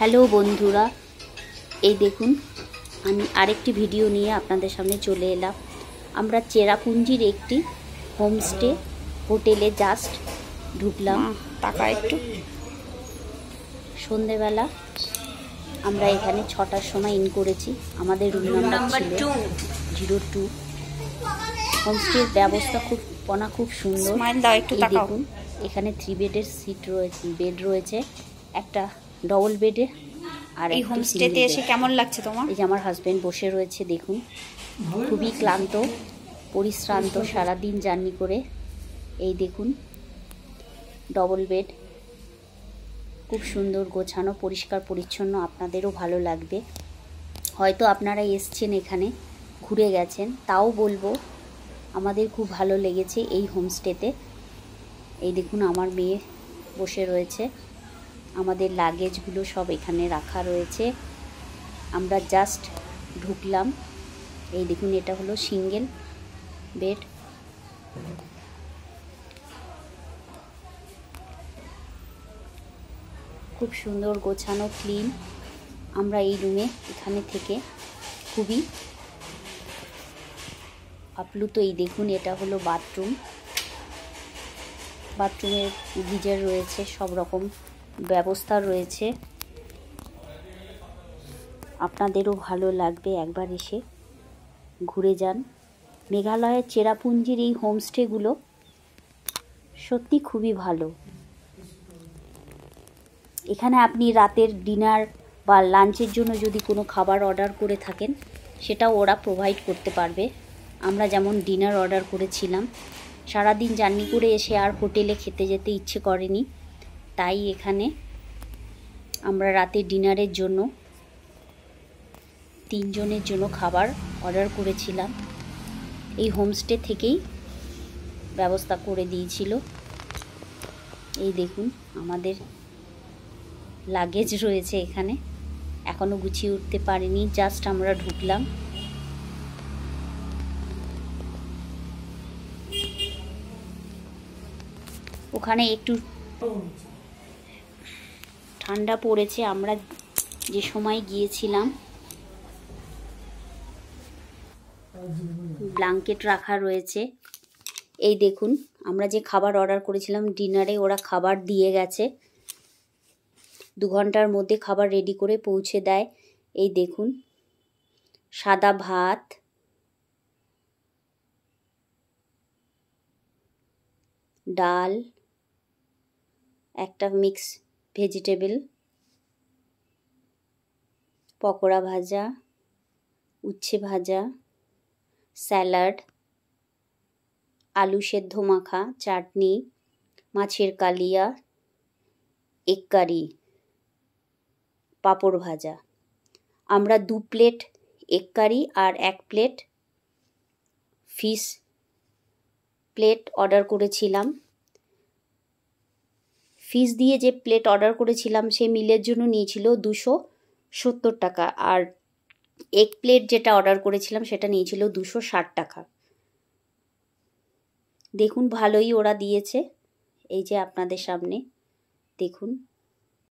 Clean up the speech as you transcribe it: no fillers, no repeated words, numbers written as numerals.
Hello বন্ধুরা, এই দেখুন আমি আরেকটি ভিডিও নিয়ে আপনাদের সামনে চলে এলাম। আমরা চেরাপুঞ্জির একটি হোমস্টে হোটেলে জাস্ট ঢুকলাম। টাকা একটু সন্ধেবেলা আমরা এখানে 6টার সময় ইন করেছি। আমাদের রুম নাম্বার ছিল 02। হোমস্টের ব্যবস্থা খুব সুন্দর। দেখুন এখানে 3 বেডের সিট রয়েছে, বেড রয়েছে, একটা ডবল বেডে। আর এই হোমস্টেতে এসে কেমন লাগছে তোমার? এই যে আমার হাজবেন্ড বসে রয়েছে, দেখুন খুবই ক্লান্ত পরিশ্রান্ত সারাদিন জার্নি করে। এই দেখুন ডবল বেড, খুব সুন্দর গোছানো, পরিষ্কার পরিচ্ছন্ন। আপনাদেরও ভালো লাগবে। হয়তো আপনারা এসছেন এখানে, ঘুরে গেছেন, তাও বলবো আমাদের খুব ভালো লেগেছে এই হোমস্টেতে। এই দেখুন আমার মেয়ে বসে রয়েছে, আমাদের লাগেজগুলো সব এখানে রাখা রয়েছে। আমরা জাস্ট ঢুকলাম। এই দেখুন এটা হলো সিঙ্গেল বেড। খুব সুন্দর গোছানো, ক্লিন। আমরা এই রুমে এখানে থেকে খুবই আপ্লুত। এই দেখুন এটা হলো বাথরুম। বাথরুমের গিজার রয়েছে, সব রকম ব্যবস্থা রয়েছে। আপনাদেরও ভালো লাগবে, একবার এসে ঘুরে যান। মেঘালয়ের চেরাপুঞ্জির এই হোমস্টেগুলো সত্যি খুবই ভালো। এখানে আপনি রাতের ডিনার বা লাঞ্চের জন্য যদি কোনো খাবার অর্ডার করে থাকেন, সেটাও ওরা প্রোভাইড করতে পারবে। আমরা যেমন ডিনার অর্ডার করেছিলাম, সারাদিন জার্নি করে এসে আর হোটেলে খেতে যেতে ইচ্ছে করেনি, তাই এখানে আমরা রাতে ডিনারের জন্য 3 জনের জন্য খাবার অর্ডার করেছিলাম। এই হোমস্টে থেকেই ব্যবস্থা করে দিয়েছিল। এই দেখুন আমাদের লাগেজ রয়েছে এখানে, এখনো গুছিয়ে উঠতে পারিনি, জাস্ট আমরা ঢুকলাম। ওখানে একটু ঠান্ডা পড়েছে আমরা যে সময় গিয়েছিলাম। ব্ল্যাঙ্কেট রাখা রয়েছে। এই দেখুন আমরা যে খাবার অর্ডার করেছিলাম ডিনারে, ওরা খাবার দিয়ে গেছে। 2 ঘন্টার মধ্যে খাবার রেডি করে পৌঁছে দেয়। এই দেখুন সাদা ভাত, ডাল, একটা মিক্স ভেজিটেবল, পকোড়া ভাজা, উচ্ছে ভাজা, স্যালাড, আলু সেদ্ধ মাখা, চাটনি, মাছের কালিয়া, এগ কারি, পাঁপড় ভাজা। আমরা 2 প্লেট এগ কারি আর 1 প্লেট ফিশ প্লেট অর্ডার করেছিলাম। ফিশ দিয়ে যে প্লেট অর্ডার করেছিলাম সে মিলের জন্য নিয়েছিল 270 টাকা, আর এগ প্লেট যেটা অর্ডার করেছিলাম সেটা নিয়েছিল 260 টাকা। দেখুন ভালোই ওরা দিয়েছে। এই যে আপনাদের সামনে দেখুন।